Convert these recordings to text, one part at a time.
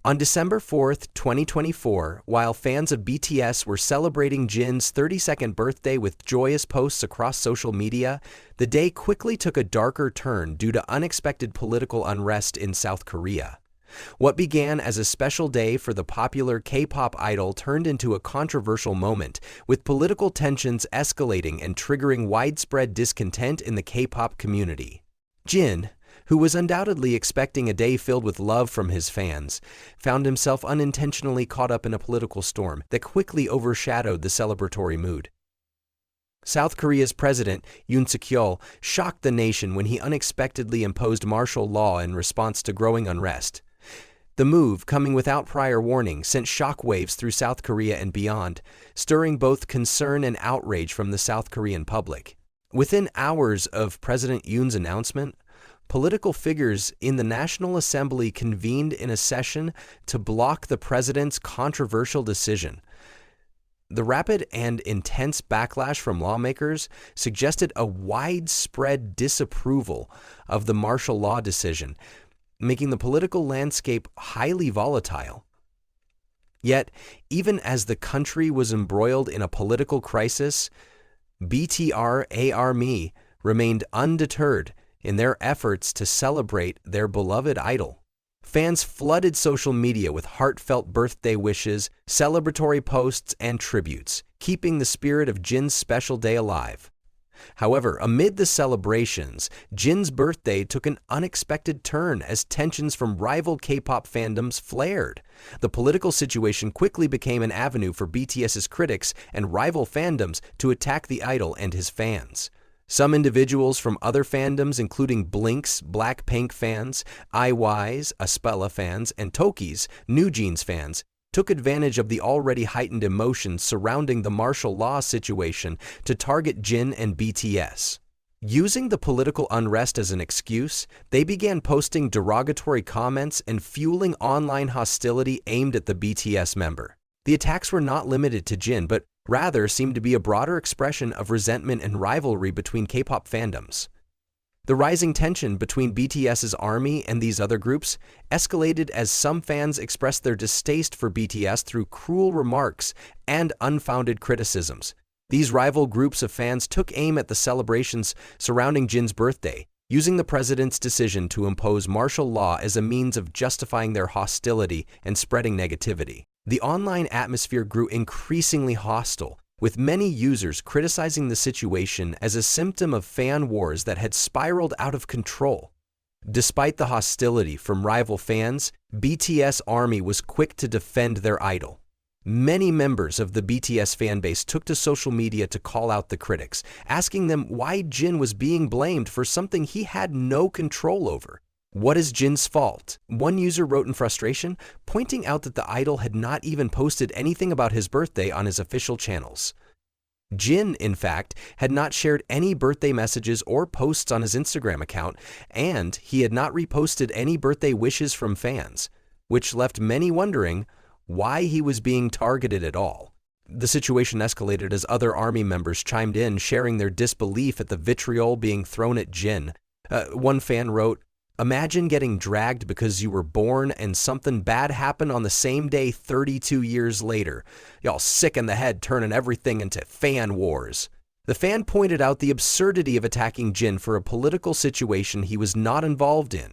On December 4th, 2024, while fans of BTS were celebrating Jin's 32nd birthday with joyous posts across social media, the day quickly took a darker turn due to unexpected political unrest in South Korea. What began as a special day for the popular K-pop idol turned into a controversial moment, with political tensions escalating and triggering widespread discontent in the K-pop community. Jin, who was undoubtedly expecting a day filled with love from his fans, found himself unintentionally caught up in a political storm that quickly overshadowed the celebratory mood. South Korea's President Yoon Suk-yeol shocked the nation when he unexpectedly imposed martial law in response to growing unrest. The move, coming without prior warning, sent shockwaves through South Korea and beyond, stirring both concern and outrage from the South Korean public. Within hours of President Yoon's announcement, political figures in the National Assembly convened in a session to block the president's controversial decision. The rapid and intense backlash from lawmakers suggested a widespread disapproval of the martial law decision, making the political landscape highly volatile. Yet, even as the country was embroiled in a political crisis, BTS Army remained undeterred in their efforts to celebrate their beloved idol. Fans flooded social media with heartfelt birthday wishes, celebratory posts, and tributes, keeping the spirit of Jin's special day alive. However, amid the celebrations, Jin's birthday took an unexpected turn as tensions from rival K-pop fandoms flared. The political situation quickly became an avenue for BTS's critics and rival fandoms to attack the idol and his fans. Some individuals from other fandoms, including Blink's BLACKPINK fans, IY's Aespa fans, and Toki's NewJeans fans, took advantage of the already heightened emotions surrounding the martial law situation to target Jin and BTS. Using the political unrest as an excuse, they began posting derogatory comments and fueling online hostility aimed at the BTS member. The attacks were not limited to Jin, but rather seemed to be a broader expression of resentment and rivalry between K-pop fandoms. The rising tension between BTS's Army and these other groups escalated as some fans expressed their distaste for BTS through cruel remarks and unfounded criticisms. These rival groups of fans took aim at the celebrations surrounding Jin's birthday, using the president's decision to impose martial law as a means of justifying their hostility and spreading negativity. The online atmosphere grew increasingly hostile, with many users criticizing the situation as a symptom of fan wars that had spiraled out of control. Despite the hostility from rival fans, BTS Army was quick to defend their idol. Many members of the BTS fanbase took to social media to call out the critics, asking them why Jin was being blamed for something he had no control over. What is Jin's fault? One user wrote in frustration, pointing out that the idol had not even posted anything about his birthday on his official channels. Jin, in fact, had not shared any birthday messages or posts on his Instagram account, and he had not reposted any birthday wishes from fans, which left many wondering why he was being targeted at all. The situation escalated as other ARMY members chimed in, sharing their disbelief at the vitriol being thrown at Jin. One fan wrote, "Imagine getting dragged because you were born and something bad happened on the same day 32 years later. Y'all sick in the head turning everything into fan wars." The fan pointed out the absurdity of attacking Jin for a political situation he was not involved in,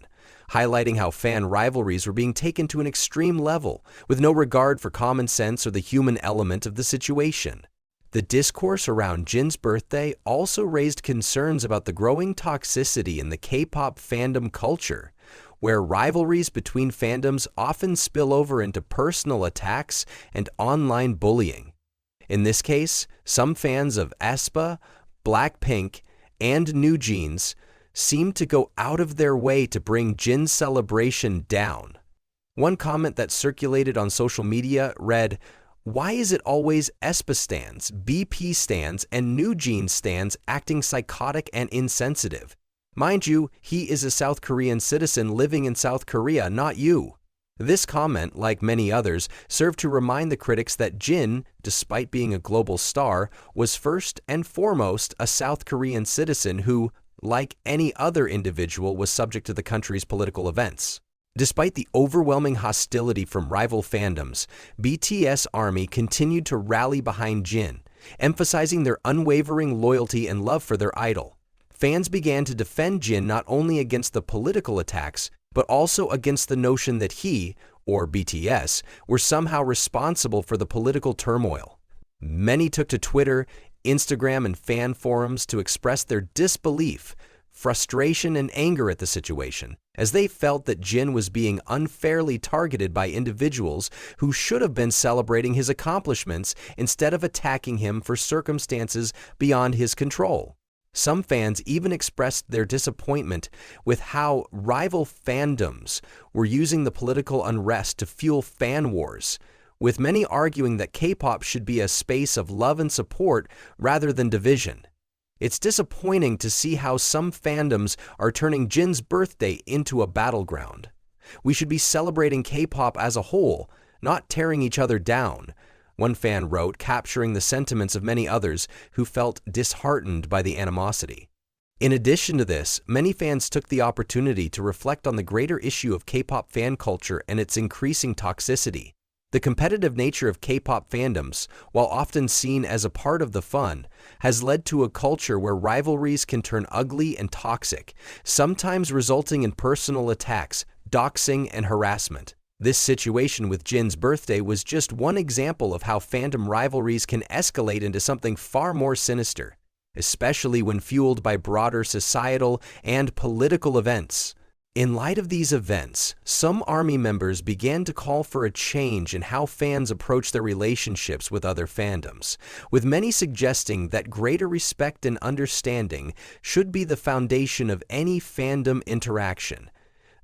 highlighting how fan rivalries were being taken to an extreme level, with no regard for common sense or the human element of the situation. The discourse around Jin's birthday also raised concerns about the growing toxicity in the K-pop fandom culture, where rivalries between fandoms often spill over into personal attacks and online bullying. In this case, some fans of Aespa, BLACKPINK, and NewJeans seemed to go out of their way to bring Jin's celebration down. One comment that circulated on social media read, "Why is it always Aespa stans, BP stans, and NewJeans stans acting psychotic and insensitive? Mind you, he is a South Korean citizen living in South Korea, not you." This comment, like many others, served to remind the critics that Jin, despite being a global star, was first and foremost a South Korean citizen who, like any other individual, was subject to the country's political events. Despite the overwhelming hostility from rival fandoms, BTS Army continued to rally behind Jin, emphasizing their unwavering loyalty and love for their idol. Fans began to defend Jin not only against the political attacks, but also against the notion that he, or BTS, were somehow responsible for the political turmoil. Many took to Twitter, Instagram, and fan forums to express their disbelief, frustration, and anger at the situation, as they felt that Jin was being unfairly targeted by individuals who should have been celebrating his accomplishments instead of attacking him for circumstances beyond his control. Some fans even expressed their disappointment with how rival fandoms were using the political unrest to fuel fan wars, with many arguing that K-pop should be a space of love and support rather than division. It's disappointing to see how some fandoms are turning Jin's birthday into a battleground. We should be celebrating K-pop as a whole, not tearing each other down, one fan wrote, capturing the sentiments of many others who felt disheartened by the animosity. In addition to this, many fans took the opportunity to reflect on the greater issue of K-pop fan culture and its increasing toxicity. The competitive nature of K-pop fandoms, while often seen as a part of the fun, has led to a culture where rivalries can turn ugly and toxic, sometimes resulting in personal attacks, doxing, and harassment. This situation with Jin's birthday was just one example of how fandom rivalries can escalate into something far more sinister, especially when fueled by broader societal and political events. In light of these events, some ARMY members began to call for a change in how fans approach their relationships with other fandoms, with many suggesting that greater respect and understanding should be the foundation of any fandom interaction.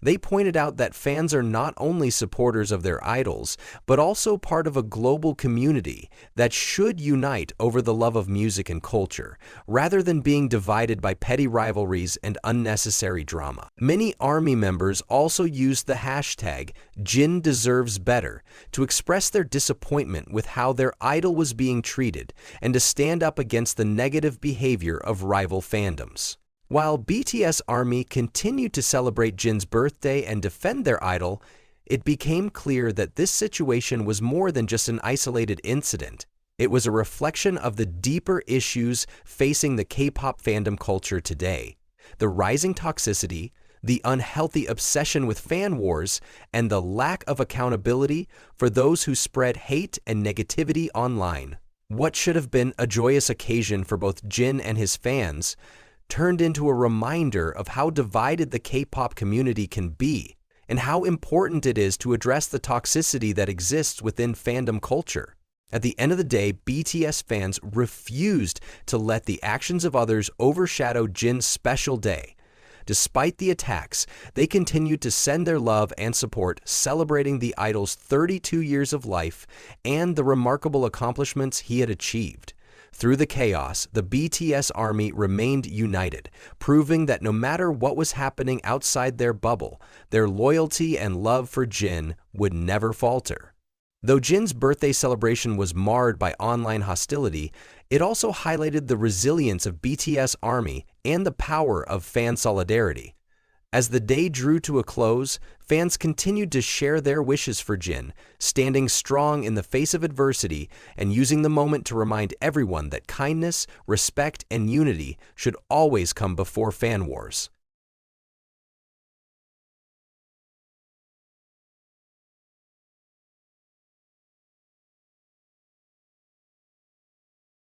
They pointed out that fans are not only supporters of their idols, but also part of a global community that should unite over the love of music and culture, rather than being divided by petty rivalries and unnecessary drama. Many ARMY members also used the hashtag #JinDeservesBetter to express their disappointment with how their idol was being treated and to stand up against the negative behavior of rival fandoms. While BTS Army continued to celebrate Jin's birthday and defend their idol, it became clear that this situation was more than just an isolated incident. It was a reflection of the deeper issues facing the K-pop fandom culture today: the rising toxicity, the unhealthy obsession with fan wars, and the lack of accountability for those who spread hate and negativity online. What should have been a joyous occasion for both Jin and his fans turned into a reminder of how divided the K-pop community can be and how important it is to address the toxicity that exists within fandom culture. At the end of the day, BTS fans refused to let the actions of others overshadow Jin's special day. Despite the attacks, they continued to send their love and support, celebrating the idol's 32 years of life and the remarkable accomplishments he had achieved. Through the chaos, the BTS Army remained united, proving that no matter what was happening outside their bubble, their loyalty and love for Jin would never falter. Though Jin's birthday celebration was marred by online hostility, it also highlighted the resilience of BTS Army and the power of fan solidarity. As the day drew to a close, fans continued to share their wishes for Jin, standing strong in the face of adversity and using the moment to remind everyone that kindness, respect, and unity should always come before fan wars.